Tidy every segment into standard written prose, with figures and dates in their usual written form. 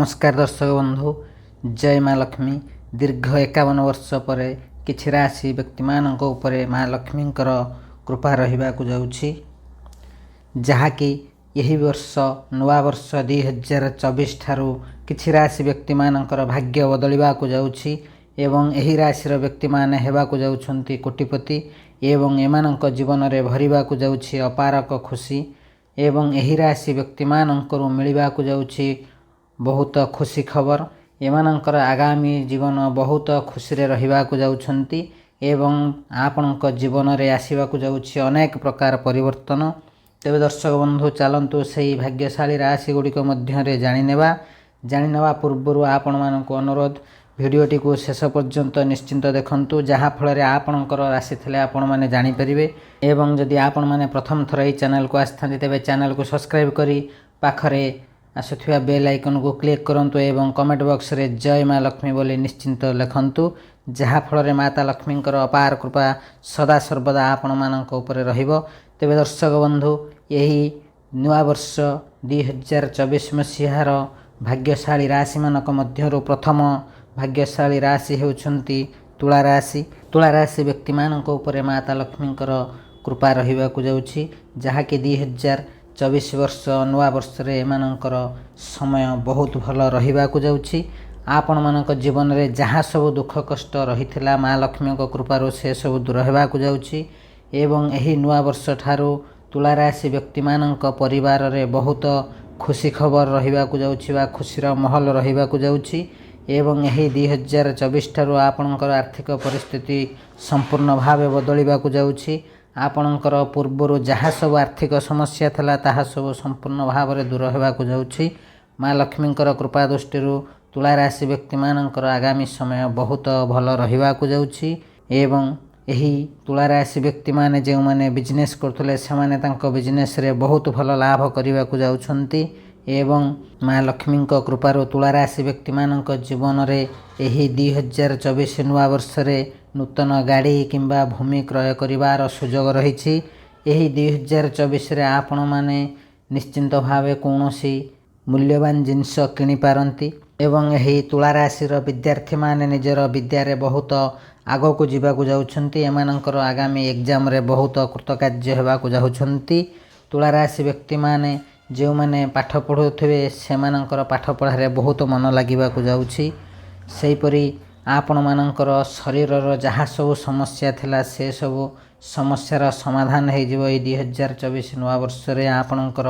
नमस्कार दर्शक बंधु, जय माँ लक्ष्मी। दीर्घ 51 वर्ष पर किछि राशि व्यक्ति मानक उपरे माँ लक्ष्मी कृपा रहिबाकु जाउछि, जहाँकि यही वर्ष नवा वर्ष 2024 ठारू किछि राशि व्यक्ति मानकर भाग्य बदलिबाकु जाउछि एवं एही राशिर व्यक्ति माने हेबाकु जाउछन्ति कोटिपति एवं एमानक जीवन रे भरिबाकु जाउछि अपारक खुशी एवं एही राशि व्यक्ति मानकरू मिलिबाकु जाउछि बहुत खुशी खबर। एमानकर आगामी जीवन बहुत खुशी रे रहिबाकु जाउछन्ति एवं आपणक जीवन रे आसीबाकु जाउछि अनेक प्रकार परिवर्तन। तेबे दर्शक बंधु चलतु से भाग्यशाली राशि गुड़िक मध्य जानिनेबा पूर्व आपण मानक अनुरोध भिडियोटी को शेष पर्यंत निश्चिंत देखंतु, जहाँ फल आपणकर राशि थे आपण मैंने जानीपर। एवं जदि आपण मैंने प्रथम थर यह चैनल को आसता तेज चैनल को सब्सक्राइब करी पाखरे आसुथिबा बेल आइकन को क्लिक करंतु एवं कमेंट बॉक्स रे जय माँ लक्ष्मी बोली निश्चिंत लिखंतु, जहाँ फल माता लक्ष्मी अपार कृपा सदा सर्वदा आपण मानक उपरे रहिबो। तेबे दर्शक बंधु, यही नुआ वर्ष 2024 मसीहार भाग्यशाली राशि मानक मध्यरु प्रथम भाग्यशाली राशि हेउछन्ति तुला राशि। तुला राशि व्यक्ति मानक उपरे माता लक्ष्मी कृपा रहिबाकु जाउछि, जहाँकि 2024 वर्ष नुआ वर्ष रे एमानकर समय बहुत भल रहिबाकु जाउछि। आपण मानक जीवन रे जहाँ सब दुख कष्ट रहिथिला माँ लक्ष्मी कृपारो से सब दूर हेबाकु जाउछि एवं एही नुआ वर्ष ठारू तुला राशि व्यक्ति मानक परिवार रे बहुत खुशी खबर रहिबाकु जाउछि बा खुशीर महल रहिबाकु जाउछि एवं यही 2024 ठारू आपणकर आर्थिक परिस्थिति संपूर्ण भाव बदलिबाकु जाउछि। आपणकर पूर्वर जहाँ सब आर्थिक समस्या थला ताहा सब संपूर्ण भाव में दूर हेबाकु जाउछि। माँ लक्ष्मी कृपा दृष्टि तुला राशि व्यक्ति मानकर आगामी समय बहुत भल रहिबाकु जाउछि एवं यही तुला राशि व्यक्ति माने जो माने बिजनेस करथुले से माने तांको बिजनेस रे बहुत भल लाभ करिबाकु जाउछन्ति एवं माँ लक्ष्मी कृपारो तुला राशि व्यक्ति मानक जीवन रे यही 2024 नुआ वर्ष रे नूतन गाड़ी किंबा भूमि क्रय करिवार सुजोग रहिछि। यही 2024 रे आपण माने निश्चिंत भावे कौनसी मूल्यवान जिनस किनि पारंती एवं यही तुला राशि विद्यार्थी माने निजर विद्यारे बहुत आगकू जावाकू जाउछन्ति। एमानकर आगामी एग्जाम रे बहुत कृतकार्य हेबाकू जाउछन्ति। तुला राशि व्यक्ति माने जो माने पाठ पढ़ुथिबे सेमानकर पाठ पढ़ारे बहुत मन लागिबाकू जाउछि। सेहीपरि आपण मानकर शरीरर जहाँ सब समस्या थिला से सब समस्यार समाधान हो जिवो। 2024 नुआ वर्ष रे आपणकर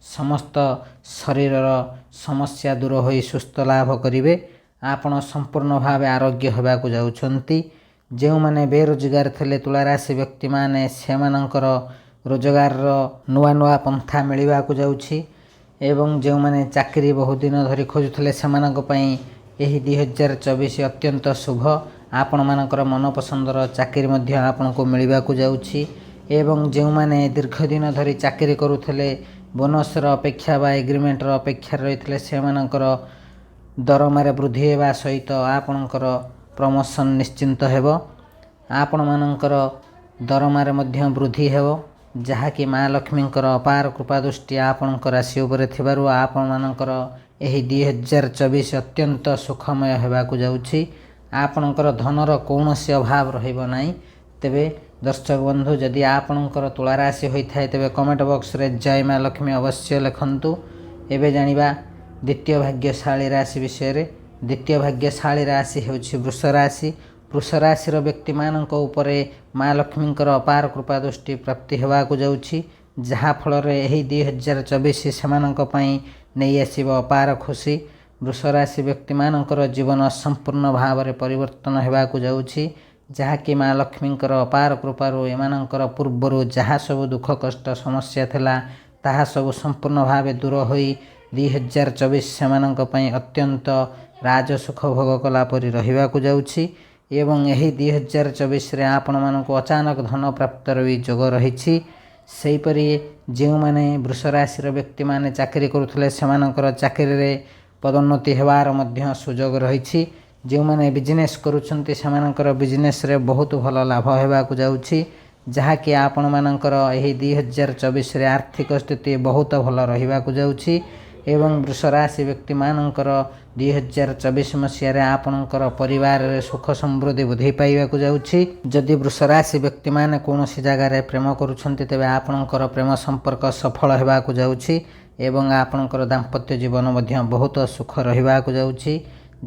समस्त शरीरर समस्या दूर होई सुस्थ लाभ करिवे। आपण संपूर्ण भाव आरोग्य हेबाकू जाउछन्ति। जो माने बेरोजगार थिले तुला राशि व्यक्ति माने सेमानकर रोजगार नुआ नुआ पंथा मिलिबाकू जाउछि एवं जो माने चाकरी बहुत दिन धरी खोजुथिले सेमानक पई यही 2024 अत्यंत शुभ। आपण मानकर मनपसंदर चाकरी मध्य आपनको मिलिबाकू जाउछि एवं जो माने दीर्घ दिन धरी चाकरी करुथिले बोनसर अपेक्षा बा एग्रीमेंटर अपेक्षा रहिथिले सेमानकर दरमारे वृद्धि हेबा सहित आपणकर प्रमोशन निश्चिंत हेबो। आपण मानकर दरमारे मध्य वृद्धि हेबो, जहाँकि माँ लक्ष्मी अपार कृपा दृष्टि आपणकर राशि उपरे थिबारु आपण मानकर यही 2024 अत्यंत सुखमय हेबाकू जाउछि। आपणकर धनर कौनसी अभाव रहिबो नाही। तेबे दर्शक बंधु, जदि आपणकर तुला राशि होइथाय तेबे कमेंट बॉक्स रे जय माँ लक्ष्मी अवश्य लिखंतु। एबे जानिबा द्वितीय भाग्यशाली राशि विषय रे। द्वितीय भाग्यशाली राशि हेउछि वृष राशि। वृष राशिर व्यक्ति मानक उपरे माँ लक्ष्मी अपार कृपा दृष्टि प्राप्ति हेबाकू जाउछि, जहाँ फल रे यही 2024 सेमानक पई नहीं आसीब अपार खुशी। वृष राशि व्यक्ति मानकर जीवन संपूर्ण भाव में परिवर्तन हेबाकू जाउछि, जहाँकि माँ लक्ष्मी अपार कृपारू एमानकर पूर्वर जहाँ सब दुख कष्ट समस्या थिला ताहा सब संपूर्ण भाव दूर होई 2024 सेमानक पई अत्यंत राजसुख भोग कला परि रहिबाकू जाउछि एवं यही 2024 रे आपण मानक अचानक धन प्राप्तर भी जोग रहिछि। सेहीपरि जो माने वृष राशि व्यक्ति माने चाकरी करुथिले सेमानकर चाकरी रे पदोन्नति हेबार मध्य सुजोग रहिछि। जो माने बिजनेस करुछन्ति सेमानकर बिजनेस रे बहुत भल लाभ हेबाकू जाउछि, जहाँकि आपण मानकर यही 2024 रे आर्थिक स्थिति बहुत भल रहिबाकू जाउछि ଏବଂ ବୃଷ ରାଶି ବ୍ୟକ୍ତିମାନଙ୍କର 2024 ମସିହାରେ ଆପଣଙ୍କର ପରିବାରରେ ସୁଖ ସମୃଦ୍ଧି ବୃଦ୍ଧି ପାଇବାକୁ ଯାଉଛି। ଯଦି ବୃଷ ରାଶି ବ୍ୟକ୍ତିମାନେ କୌଣସି ଜାଗାରେ ପ୍ରେମ କରୁଛନ୍ତି ତେବେ ଆପଣଙ୍କର ପ୍ରେମ ସମ୍ପର୍କ ସଫଳ ହେବାକୁ ଯାଉଛି ଏବଂ ଆପଣଙ୍କର ଦାମ୍ପତ୍ୟ ଜୀବନ ମଧ୍ୟ ବହୁତ ସୁଖ ରହିବାକୁ ଯାଉଛି,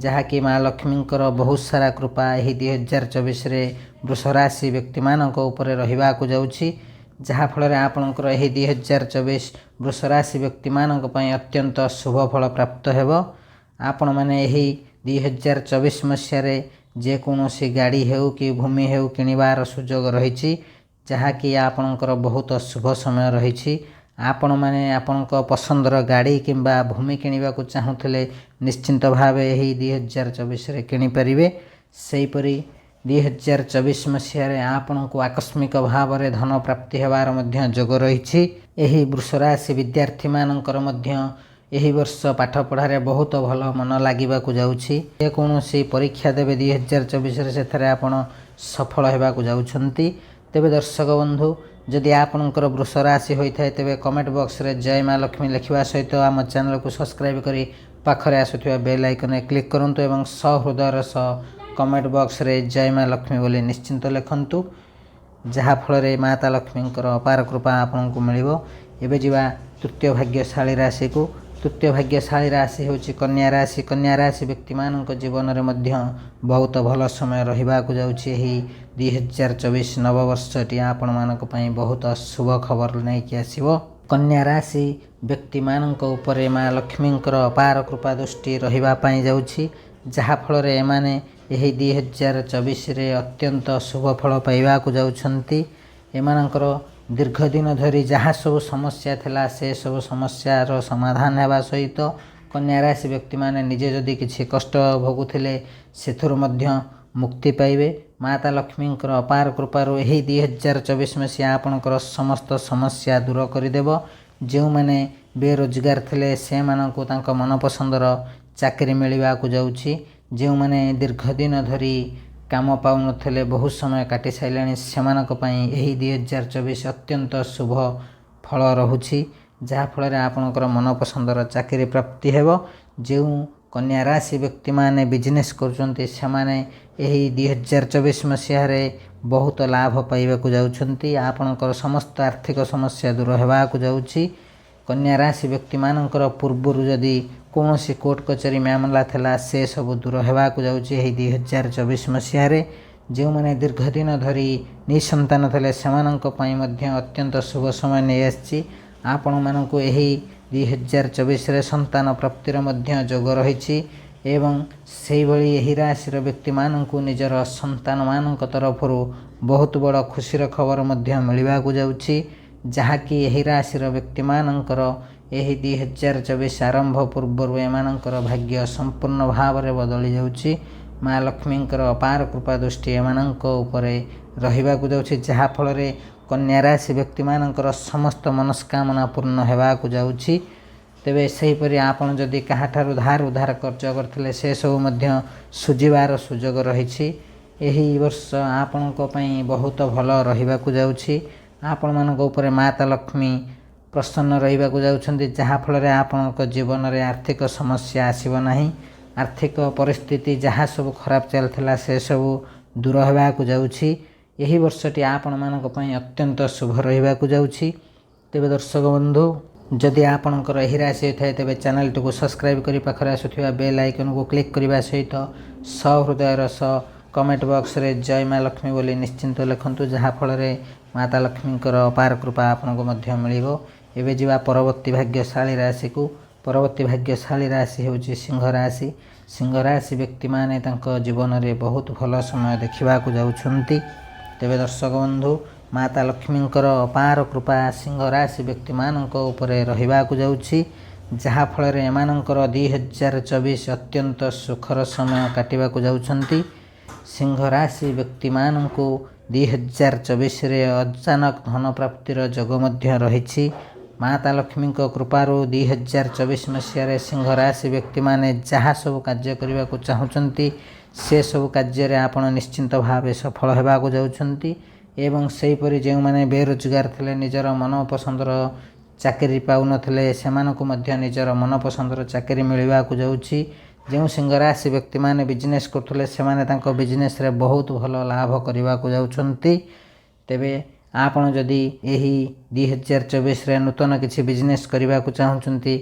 ଯାହାକି ମା ଲକ୍ଷ୍ମୀଙ୍କର ବହୁତ ସାରା କୃପା ଏହି 2024ରେ ବୃଷ ରାଶି ବ୍ୟକ୍ତିମାନଙ୍କ ଉପରେ ରହିବାକୁ ଯାଉଛି, ଯାହାଫଳରେ ଆପଣଙ୍କର ଏହି 2024 ବୃଷ ରାଶି ବ୍ୟକ୍ତିମାନଙ୍କ ପାଇଁ ଅତ୍ୟନ୍ତ ଶୁଭ ଫଳ ପ୍ରାପ୍ତ ହେବ। ଆପଣମାନେ ଏହି 2024 ମସିହାରେ ଯେକୌଣସି ଗାଡ଼ି ହେଉ କି ଭୂମି ହେଉ କିଣିବାର ସୁଯୋଗ ରହିଛି, ଯାହାକି ଆପଣଙ୍କର ବହୁତ ଶୁଭ ସମୟ ରହିଛି। ଆପଣମାନେ ଆପଣଙ୍କ ପସନ୍ଦର ଗାଡ଼ି କିମ୍ବା ଭୂମି କିଣିବାକୁ ଚାହୁଁଥିଲେ ନିଶ୍ଚିନ୍ତ ଭାବେ ଏହି 2024ରେ କିଣିପାରିବେ। ସେହିପରି 2024 ମସିହାରେ ଆପଣଙ୍କୁ ଆକସ୍ମିକ ଭାବରେ ଧନ ପ୍ରାପ୍ତି ହେବାର ମଧ୍ୟ ଯୋଗ ରହିଛି। ଏହି ବୃଷ ରାଶି ବିଦ୍ୟାର୍ଥୀମାନଙ୍କର ମଧ୍ୟ ଏହି ବର୍ଷ ପାଠପଢ଼ାରେ ବହୁତ ଭଲ ମନ ଲାଗିବାକୁ ଯାଉଛି। ଯେକୌଣସି ପରୀକ୍ଷା ଦେବେ 2024ରେ ସେଥିରେ ଆପଣ ସଫଳ ହେବାକୁ ଯାଉଛନ୍ତି। ତେବେ ଦର୍ଶକ ବନ୍ଧୁ, ଯଦି ଆପଣଙ୍କର ବୃଷ ରାଶି ହୋଇଥାଏ ତେବେ କମେଣ୍ଟ ବକ୍ସରେ ଜୟ ମା ଲକ୍ଷ୍ମୀ ଲେଖିବା ସହିତ ଆମ ଚ୍ୟାନେଲକୁ ସବସ୍କ୍ରାଇବ୍ କରି ପାଖରେ ଆସୁଥିବା ବେଲ୍ ଆଇକନରେ କ୍ଲିକ୍ କରନ୍ତୁ ଏବଂ ସହୃଦୟର ସହ କମେଣ୍ଟ ବକ୍ସରେ ଜୟ ମା ଲକ୍ଷ୍ମୀ ବୋଲି ନିଶ୍ଚିନ୍ତ ଲେଖନ୍ତୁ, ଯାହାଫଳରେ ମାତା ଲକ୍ଷ୍ମୀଙ୍କର ଅପାର କୃପା ଆପଣଙ୍କୁ ମିଳିବ। ଏବେ ଯିବା ତୃତୀୟ ଭାଗ୍ୟଶାଳୀ ରାଶିକୁ। ତୃତୀୟ ଭାଗ୍ୟଶାଳୀ ରାଶି ହେଉଛି କନ୍ୟା ରାଶି। କନ୍ୟା ରାଶି ବ୍ୟକ୍ତିମାନଙ୍କ ଜୀବନରେ ମଧ୍ୟ ବହୁତ ଭଲ ସମୟ ରହିବାକୁ ଯାଉଛି। ଏହି 2024 ନବବର୍ଷଟି ଆପଣମାନଙ୍କ ପାଇଁ ବହୁତ ଶୁଭ ଖବର ନେଇକି ଆସିବ। କନ୍ୟା ରାଶି ବ୍ୟକ୍ତିମାନଙ୍କ ଉପରେ ମା ଲକ୍ଷ୍ମୀଙ୍କର ଅପାର କୃପା ଦୃଷ୍ଟି ରହିବା ପାଇଁ ଯାଉଛି, ଯାହାଫଳରେ ଏମାନେ ଏହି 2024ରେ ଅତ୍ୟନ୍ତ ଶୁଭ ଫଳ ପାଇବାକୁ ଯାଉଛନ୍ତି। ଏମାନଙ୍କର ଦୀର୍ଘ ଦିନ ଧରି ଯାହା ସବୁ ସମସ୍ୟା ଥିଲା ସେସବୁ ସମସ୍ୟାର ସମାଧାନ ହେବା ସହିତ କନ୍ୟା ରାଶି ବ୍ୟକ୍ତିମାନେ ନିଜେ ଯଦି କିଛି କଷ୍ଟ ଭୋଗୁଥିଲେ ସେଥିରୁ ମଧ୍ୟ ମୁକ୍ତି ପାଇବେ। ମାତା ଲକ୍ଷ୍ମୀଙ୍କର ଅପାର କୃପାରୁ ଏହି 2024 ମସିହା ଆପଣଙ୍କର ସମସ୍ତ ସମସ୍ୟା ଦୂର କରିଦେବ। ଯେଉଁମାନେ ବେରୋଜଗାର ଥିଲେ ସେମାନଙ୍କୁ ତାଙ୍କ ମନପସନ୍ଦର ଚାକିରି ମିଳିବାକୁ ଯାଉଛି। ଯେଉଁମାନେ ଦୀର୍ଘ ଦିନ ଧରି କାମ ପାଉନଥିଲେ, ବହୁତ ସମୟ କାଟି ସାରିଲେଣି, ସେମାନଙ୍କ ପାଇଁ ଏହି 2024 ଅତ୍ୟନ୍ତ ଶୁଭ ଫଳ ରହୁଛି, ଯାହାଫଳରେ ଆପଣଙ୍କର ମନପସନ୍ଦର ଚାକିରି ପ୍ରାପ୍ତି ହେବ। ଯେଉଁ କନ୍ୟା ରାଶି ବ୍ୟକ୍ତିମାନେ ବିଜନେସ୍ କରୁଛନ୍ତି ସେମାନେ ଏହି 2024 ମସିହାରେ ବହୁତ ଲାଭ ପାଇବାକୁ ଯାଉଛନ୍ତି। ଆପଣଙ୍କର ସମସ୍ତ ଆର୍ଥିକ ସମସ୍ୟା ଦୂର ହେବାକୁ ଯାଉଛି। କନ୍ୟା ରାଶି ବ୍ୟକ୍ତିମାନଙ୍କର ପୂର୍ବରୁ ଯଦି କୌଣସି କୋର୍ଟ କଚେରୀ ମାମଲା ଥିଲା ସେସବୁ ଦୂର ହେବାକୁ ଯାଉଛି ଏହି 2024 ମସିହାରେ। ଯେଉଁମାନେ ଦୀର୍ଘ ଦିନ ଧରି ନିଃସନ୍ତାନ ଥିଲେ ସେମାନଙ୍କ ପାଇଁ ମଧ୍ୟ ଅତ୍ୟନ୍ତ ଶୁଭ ସମୟ ନେଇ ଆସିଛି। ଆପଣମାନଙ୍କୁ ଏହି 2024ରେ ସନ୍ତାନ ପ୍ରାପ୍ତିର ମଧ୍ୟ ଯୋଗ ରହିଛି ଏବଂ ସେହିଭଳି ଏହି ରାଶିର ବ୍ୟକ୍ତିମାନଙ୍କୁ ନିଜର ସନ୍ତାନମାନଙ୍କ ତରଫରୁ ବହୁତ ବଡ଼ ଖୁସିର ଖବର ମଧ୍ୟ ମିଳିବାକୁ ଯାଉଛି, ଯାହାକି ଏହି ରାଶିର ବ୍ୟକ୍ତିମାନଙ୍କର ଏହି 2024 ଆରମ୍ଭ ପୂର୍ବରୁ ଏମାନଙ୍କର ଭାଗ୍ୟ ସମ୍ପୂର୍ଣ୍ଣ ଭାବରେ ବଦଳି ଯାଉଛି। ମା ଲକ୍ଷ୍ମୀଙ୍କର ଅପାର କୃପା ଦୃଷ୍ଟି ଏମାନଙ୍କ ଉପରେ ରହିବାକୁ ଯାଉଛି, ଯାହାଫଳରେ କନ୍ୟା ରାଶି ବ୍ୟକ୍ତିମାନଙ୍କର ସମସ୍ତ ମନସ୍କାମନା ପୂର୍ଣ୍ଣ ହେବାକୁ ଯାଉଛି। ତେବେ ସେହିପରି ଆପଣ ଯଦି କାହାଠାରୁ ଧାର ଉଧାର କାର୍ଯ୍ୟ କରିଥିଲେ ସେସବୁ ମଧ୍ୟ ସୁଝିବାର ସୁଯୋଗ ରହିଛି। ଏହି ବର୍ଷ ଆପଣଙ୍କ ପାଇଁ ବହୁତ ଭଲ ରହିବାକୁ ଯାଉଛି। ଆପଣମାନଙ୍କ ଉପରେ ମାତା ଲକ୍ଷ୍ମୀ ପ୍ରସନ୍ନ ରହିବାକୁ ଯାଉଛନ୍ତି, ଯାହାଫଳରେ ଆପଣଙ୍କ ଜୀବନରେ ଆର୍ଥିକ ସମସ୍ୟା ଆସିବ ନାହିଁ। ଆର୍ଥିକ ପରିସ୍ଥିତି ଯାହା ସବୁ ଖରାପ ଚାଲିଥିଲା ସେସବୁ ଦୂର ହେବାକୁ ଯାଉଛି। ଏହି ବର୍ଷଟି ଆପଣମାନଙ୍କ ପାଇଁ ଅତ୍ୟନ୍ତ ଶୁଭ ରହିବାକୁ ଯାଉଛି। ତେବେ ଦର୍ଶକ ବନ୍ଧୁ, ଯଦି ଆପଣଙ୍କର ଏହି ରାଶି ହୋଇଥାଏ ତେବେ ଚ୍ୟାନେଲଟିକୁ ସବସ୍କ୍ରାଇବ୍ କରି ପାଖରେ ଆସୁଥିବା ବେଲ୍ ଆଇକନକୁ କ୍ଲିକ୍ କରିବା ସହିତ ସହୃଦୟର ସହ କମେଣ୍ଟ ବକ୍ସରେ ଜୟ ମା ଲକ୍ଷ୍ମୀ ବୋଲି ନିଶ୍ଚିନ୍ତ ଲେଖନ୍ତୁ, ଯାହାଫଳରେ ମାତା ଲକ୍ଷ୍ମୀଙ୍କର ଅପାର କୃପା ଆପଣଙ୍କୁ ମଧ୍ୟ ମିଳିବ। ଏବେ ଯିବା ପରବର୍ତ୍ତୀ ଭାଗ୍ୟଶାଳୀ ରାଶିକୁ। ପରବର୍ତ୍ତୀ ଭାଗ୍ୟଶାଳୀ ରାଶି ହେଉଛି ସିଂହ ରାଶି। ସିଂହ ରାଶି ବ୍ୟକ୍ତିମାନେ ତାଙ୍କ ଜୀବନରେ ବହୁତ ଭଲ ସମୟ ଦେଖିବାକୁ ଯାଉଛନ୍ତି। ତେବେ ଦର୍ଶକ ବନ୍ଧୁ, ମାତା ଲକ୍ଷ୍ମୀଙ୍କର ଅପାର କୃପା ସିଂହ ରାଶି ବ୍ୟକ୍ତିମାନଙ୍କ ଉପରେ ରହିବାକୁ ଯାଉଛି, ଯାହାଫଳରେ ଏମାନଙ୍କର 2024 ଅତ୍ୟନ୍ତ ସୁଖର ସମୟ କାଟିବାକୁ ଯାଉଛନ୍ତି। ସିଂହ ରାଶି ବ୍ୟକ୍ତିମାନଙ୍କୁ 2024ରେ ଅଚାନକ ଧନ ପ୍ରାପ୍ତିର ଯୋଗ ମଧ୍ୟ ରହିଛି। ମାତା ଲକ୍ଷ୍ମୀଙ୍କ କୃପାରୁ 2024 ମସିହାରେ ସିଂହ ରାଶି ବ୍ୟକ୍ତିମାନେ ଯାହା ସବୁ କାର୍ଯ୍ୟ କରିବାକୁ ଚାହୁଁଛନ୍ତି ସେସବୁ କାର୍ଯ୍ୟରେ ଆପଣ ନିଶ୍ଚିନ୍ତ ଭାବେ ସଫଳ ହେବାକୁ ଯାଉଛନ୍ତି। ଏବଂ ସେହିପରି ଯେଉଁମାନେ ବେରୋଜଗାର ଥିଲେ ନିଜର ମନପସନ୍ଦର ଚାକିରି ପାଉନଥିଲେ ସେମାନଙ୍କୁ ମଧ୍ୟ ନିଜର ମନପସନ୍ଦର ଚାକିରି ମିଳିବାକୁ ଯାଉଛି। ଯେଉଁ ସିଂହ ରାଶି ବ୍ୟକ୍ତିମାନେ ବିଜନେସ୍ କରୁଥିଲେ ସେମାନେ ତାଙ୍କ ବିଜନେସ୍ରେ ବହୁତ ଭଲ ଲାଭ କରିବାକୁ ଯାଉଛନ୍ତି। ତେବେ ଆପଣ ଯଦି ଏହି 2024ରେ ନୂତନ କିଛି ବିଜନେସ୍ କରିବାକୁ ଚାହୁଁଛନ୍ତି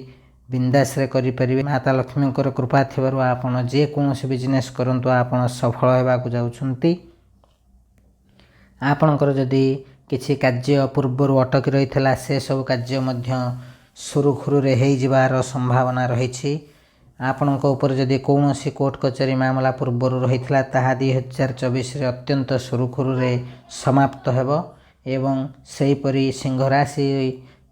ବିନ୍ଦାସରେ କରିପାରିବେ। ମାତା ଲକ୍ଷ୍ମୀଙ୍କର କୃପା ଥିବାରୁ ଆପଣ ଯେକୌଣସି ବିଜନେସ୍ କରନ୍ତୁ ଆପଣ ସଫଳ ହେବାକୁ ଯାଉଛନ୍ତି। ଆପଣଙ୍କର ଯଦି କିଛି କାର୍ଯ୍ୟ ପୂର୍ବରୁ ଅଟକି ରହିଥିଲା ସେସବୁ କାର୍ଯ୍ୟ ମଧ୍ୟ ସୁରୁଖୁରୁରେ ହୋଇଯିବାର ସମ୍ଭାବନା ରହିଛି। ଆପଣଙ୍କ ଉପରେ ଯଦି କୌଣସି କୋର୍ଟ କଚେରୀ ମାମଲା ପୂର୍ବରୁ ରହିଥିଲା ତାହା 2024ରେ ଅତ୍ୟନ୍ତ ସୁରୁଖୁରୁରେ ସମାପ୍ତ ହେବ। ଏବଂ ସେହିପରି ସିଂହ ରାଶି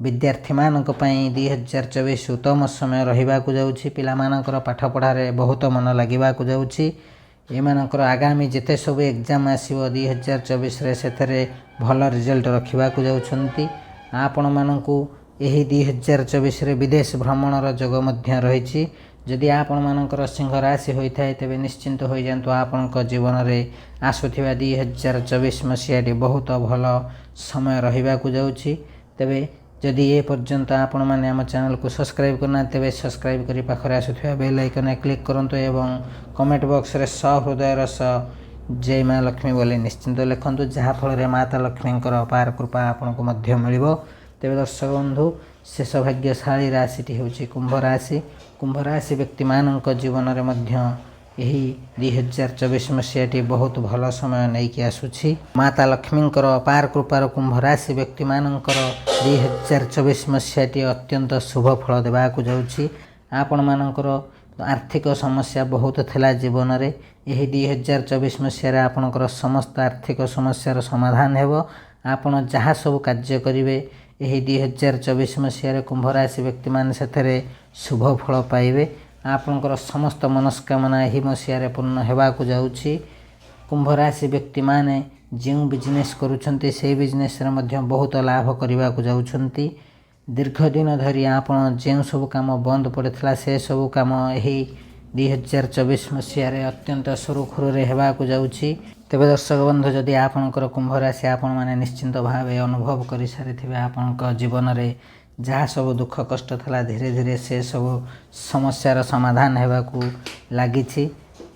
ବିଦ୍ୟାର୍ଥୀମାନଙ୍କ ପାଇଁ 2024 ଉତ୍ତମ ସମୟ ରହିବାକୁ ଯାଉଛି। ପିଲାମାନଙ୍କର ପାଠପଢ଼ାରେ ବହୁତ ମନ ଲାଗିବାକୁ ଯାଉଛି। ଏମାନଙ୍କର ଆଗାମୀ ଯେତେ ସବୁ ଏକ୍ଜାମ୍ ଆସିବ 2024ରେ ସେଥିରେ ଭଲ ରେଜଲ୍ଟ ରଖିବାକୁ ଯାଉଛନ୍ତି। ଆପଣମାନଙ୍କୁ ଏହି 2024ରେ ବିଦେଶ ଭ୍ରମଣର ଯୋଗ ମଧ୍ୟ ରହିଛି। ଯଦି ଆପଣମାନଙ୍କର ସିଂହ ରାଶି ହୋଇଥାଏ ତେବେ ନିଶ୍ଚିନ୍ତ ହୋଇଯାଆନ୍ତୁ ଆପଣଙ୍କ ଜୀବନରେ ଆସୁଥିବା 2024 ମସିହାଟି ବହୁତ ଭଲ ସମୟ ରହିବାକୁ ଯାଉଛି। ତେବେ ଯଦି ଏ ପର୍ଯ୍ୟନ୍ତ ଆପଣମାନେ ଆମ ଚ୍ୟାନେଲକୁ ସବସ୍କ୍ରାଇବ୍ କରିନାହାନ୍ତି ତେବେ ସବସ୍କ୍ରାଇବ୍ କରି ପାଖରେ ଆସୁଥିବା ବେଲ୍ ଆଇକନ୍ରେ କ୍ଲିକ୍ କରନ୍ତୁ ଏବଂ କମେଣ୍ଟ ବକ୍ସରେ ସହୃଦୟର ସହ ଜୟ ମା ଲକ୍ଷ୍ମୀ ବୋଲି ନିଶ୍ଚିନ୍ତ ଲେଖନ୍ତୁ, ଯାହାଫଳରେ ମାତା ଲକ୍ଷ୍ମୀଙ୍କର ଅପାର କୃପା ଆପଣଙ୍କୁ ମଧ୍ୟ ମିଳିବ। ତେବେ ଦର୍ଶକ ବନ୍ଧୁ ଶେଷ ଭାଗ୍ୟଶାଳୀ ରାଶିଟି ହେଉଛି କୁମ୍ଭ ରାଶି। କୁମ୍ଭ ରାଶି ବ୍ୟକ୍ତିମାନଙ୍କ ଜୀବନରେ ମଧ୍ୟ ଏହି 2024 ମସିହାଟି ବହୁତ ଭଲ ସମୟ ନେଇକି ଆସୁଛି। ମାତା ଲକ୍ଷ୍ମୀଙ୍କର ଅପାର କୃପାରୁ କୁମ୍ଭ ରାଶି ବ୍ୟକ୍ତିମାନଙ୍କର 2024 ମସିହାଟି ଅତ୍ୟନ୍ତ ଶୁଭ ଫଳ ଦେବାକୁ ଯାଉଛି। ଆପଣମାନଙ୍କର ଆର୍ଥିକ ସମସ୍ୟା ବହୁତ ଥିଲା ଜୀବନରେ। ଏହି 2024 ମସିହାରେ ଆପଣଙ୍କର ସମସ୍ତ ଆର୍ଥିକ ସମସ୍ୟାର ସମାଧାନ ହେବ। ଆପଣ ଯାହା ସବୁ କାର୍ଯ୍ୟ କରିବେ ଏହି 2024 ମସିହାରେ କୁମ୍ଭ ରାଶି ବ୍ୟକ୍ତିମାନେ ସେଥିରେ ଶୁଭ ଫଳ ପାଇବେ। ଆପଣଙ୍କର ସମସ୍ତ ମନସ୍କାମନା ଏହି ମସିହାରେ ପୂର୍ଣ୍ଣ ହେବାକୁ ଯାଉଛି। କୁମ୍ଭ ରାଶି ବ୍ୟକ୍ତିମାନେ ଯେଉଁ ବିଜନେସ୍ କରୁଛନ୍ତି ସେହି ବିଜନେସ୍ରେ ମଧ୍ୟ ବହୁତ ଲାଭ କରିବାକୁ ଯାଉଛନ୍ତି। ଦୀର୍ଘ ଦିନ ଧରି ଆପଣ ଯେଉଁ ସବୁ କାମ ବନ୍ଦ ପଡ଼ିଥିଲା ସେସବୁ କାମ ଏହି 2024 ମସିହାରେ ଅତ୍ୟନ୍ତ ସୁରୁଖୁରୁରେ ହେବାକୁ ଯାଉଛି। ତେବେ ଦର୍ଶକ ବନ୍ଧୁ ଯଦି ଆପଣଙ୍କର କୁମ୍ଭ ରାଶି ଆପଣମାନେ ନିଶ୍ଚିନ୍ତ ଭାବେ ଅନୁଭବ କରିସାରିଥିବେ ଆପଣଙ୍କ ଜୀବନରେ ଯାହା ସବୁ ଦୁଃଖ କଷ୍ଟ ଥିଲା ଧୀରେ ଧୀରେ ସେସବୁ ସମସ୍ୟାର ସମାଧାନ ହେବାକୁ ଲାଗିଛି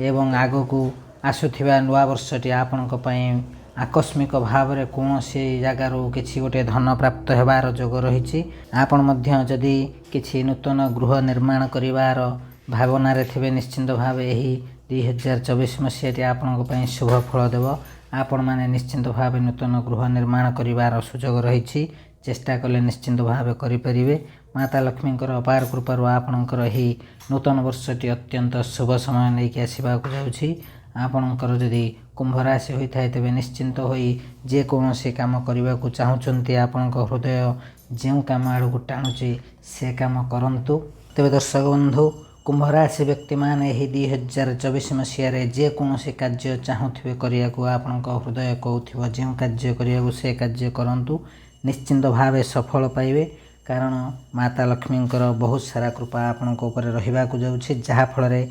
ଏବଂ ଆଗକୁ ଆସୁଥିବା ନୂଆ ବର୍ଷଟି ଆପଣଙ୍କ ପାଇଁ ଆକସ୍ମିକ ଭାବରେ କୌଣସି ଜାଗାରୁ କିଛି ଗୋଟେ ଧନ ପ୍ରାପ୍ତ ହେବାର ଯୋଗ ରହିଛି। ଆପଣ ମଧ୍ୟ ଯଦି କିଛି ନୂତନ ଗୃହ ନିର୍ମାଣ କରିବାର ଭାବନାରେ ଥିବେ ନିଶ୍ଚିନ୍ତ ଭାବେ ଏହି 2024 ମସିହାଟି ଆପଣଙ୍କ ପାଇଁ ଶୁଭ ଫଳ ଦେବ। ଆପଣମାନେ ନିଶ୍ଚିନ୍ତ ଭାବେ ନୂତନ ଗୃହ ନିର୍ମାଣ କରିବାର ସୁଯୋଗ ରହିଛି। ଚେଷ୍ଟା କଲେ ନିଶ୍ଚିନ୍ତ ଭାବେ କରିପାରିବେ। ମାତା ଲକ୍ଷ୍ମୀଙ୍କର ଅପାର କୃପାରୁ ଆପଣଙ୍କର ଏହି ନୂତନ ବର୍ଷଟି ଅତ୍ୟନ୍ତ ଶୁଭ ସମୟ ନେଇକି ଆସିବାକୁ ଯାଉଛି। ଆପଣଙ୍କର ଯଦି କୁମ୍ଭ ରାଶି ହୋଇଥାଏ ତେବେ ନିଶ୍ଚିନ୍ତ ହୋଇ ଯେକୌଣସି କାମ କରିବାକୁ ଚାହୁଁଛନ୍ତି ଆପଣଙ୍କ ହୃଦୟ ଯେଉଁ କାମ ଆଡ଼କୁ ଟାଣୁଛି ସେ କାମ କରନ୍ତୁ। ତେବେ ଦର୍ଶକ ବନ୍ଧୁ କୁମ୍ଭ ରାଶି ବ୍ୟକ୍ତିମାନେ ଏହି 2024 ମସିହାରେ ଯେକୌଣସି କାର୍ଯ୍ୟ ଚାହୁଁଥିବେ କରିବାକୁ ଆପଣଙ୍କ ହୃଦୟ କହୁଥିବ ଯେଉଁ କାର୍ଯ୍ୟ କରିବାକୁ ସେ କାର୍ଯ୍ୟ କରନ୍ତୁ। ନିଶ୍ଚିନ୍ତ ଭାବେ ସଫଳ ପାଇବେ କାରଣ ମାତା ଲକ୍ଷ୍ମୀଙ୍କର ବହୁତ ସାରା କୃପା ଆପଣଙ୍କ ଉପରେ ରହିବାକୁ ଯାଉଛି, ଯାହାଫଳରେ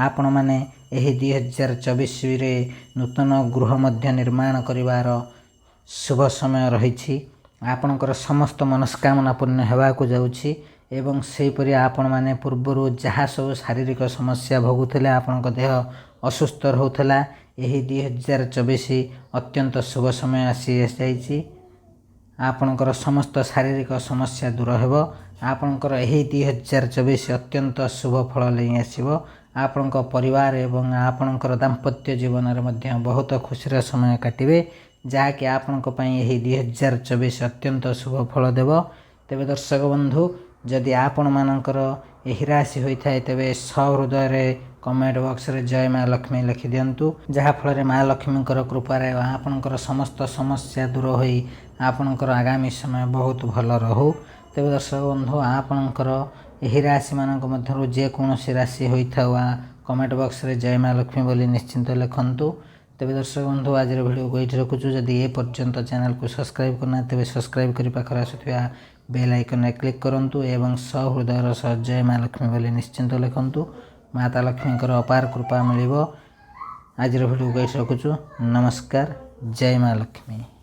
ଆପଣମାନେ ଏହି 2024ରେ ନୂତନ ଗୃହ ମଧ୍ୟ ନିର୍ମାଣ କରିବାର ଶୁଭ ସମୟ ରହିଛି। ଆପଣଙ୍କର ସମସ୍ତ ମନସ୍କାମନା ପୂର୍ଣ୍ଣ ହେବାକୁ ଯାଉଛି ଏବଂ ସେହିପରି ଆପଣମାନେ ପୂର୍ବରୁ ଯାହା ସବୁ ଶାରୀରିକ ସମସ୍ୟା ଭୋଗୁଥିଲେ ଆପଣଙ୍କ ଦେହ ଅସୁସ୍ଥ ରହୁଥିଲା ଏହି 2024 ଅତ୍ୟନ୍ତ ଶୁଭ ସମୟ ଆସିଯାଇଛି। ଆପଣଙ୍କର ସମସ୍ତ ଶାରୀରିକ ସମସ୍ୟା ଦୂର ହେବ। ଆପଣଙ୍କର ଏହି 2024 ଅତ୍ୟନ୍ତ ଶୁଭ ଫଳ ନେଇ ଆସିବ। ଆପଣଙ୍କ ପରିବାର ଏବଂ ଆପଣଙ୍କର ଦାମ୍ପତ୍ୟ ଜୀବନରେ ମଧ୍ୟ ବହୁତ ଖୁସିର ସମୟ କାଟିବେ, ଯାହାକି ଆପଣଙ୍କ ପାଇଁ ଏହି 2024 ଅତ୍ୟନ୍ତ ଶୁଭ ଫଳ ଦେବ। ତେବେ ଦର୍ଶକ ବନ୍ଧୁ ଯଦି ଆପଣମାନଙ୍କର ଏହି ରାଶି ହୋଇଥାଏ ତେବେ ସହୃଦୟରେ କମେଣ୍ଟ ବକ୍ସରେ ଜୟ ମା ଲକ୍ଷ୍ମୀ ଲେଖିଦିଅନ୍ତୁ, ଯାହାଫଳରେ ମା ଲକ୍ଷ୍ମୀଙ୍କର କୃପାରେ ଆପଣଙ୍କର ସମସ୍ତ ସମସ୍ୟା ଦୂର ହୋଇ ଆପଣଙ୍କର ଆଗାମୀ ସମୟ ବହୁତ ଭଲ ରହୁ। ତେବେ ଦର୍ଶକ ବନ୍ଧୁ ଆପଣଙ୍କର ଏହି ରାଶିମାନଙ୍କ ମଧ୍ୟରୁ ଯେକୌଣସି ରାଶି ହୋଇଥାଉ କମେଣ୍ଟ ବକ୍ସରେ ଜୟ ମା ଲକ୍ଷ୍ମୀ ବୋଲି ନିଶ୍ଚିନ୍ତ ଲେଖନ୍ତୁ। ତେବେ ଦର୍ଶକ ବନ୍ଧୁ ଆଜିର ଭିଡ଼ିଓକୁ ଏଇଠି ରଖୁଛୁ। ଯଦି ଏ ପର୍ଯ୍ୟନ୍ତ ଚ୍ୟାନେଲକୁ ସବସ୍କ୍ରାଇବ୍ କରିନାହାନ୍ତି ତେବେ ସବସ୍କ୍ରାଇବ୍ କରି ପାଖରେ ଆସୁଥିବା ବେଲ୍ ଆଇକନ୍ରେ କ୍ଲିକ୍ କରନ୍ତୁ ଏବଂ ସହୃଦୟର ସହ ଜୟ ମା ଲକ୍ଷ୍ମୀ ବୋଲି ନିଶ୍ଚିନ୍ତ ଲେଖନ୍ତୁ। ମାତା ଲକ୍ଷ୍ମୀଙ୍କର ଅପାର କୃପା ମିଳିବ। ଆଜିର ଭିଡ଼ିଓକୁ ଏଇଠି ରଖୁଛୁ। ନମସ୍କାର। ଜୟ ମା ଲକ୍ଷ୍ମୀ।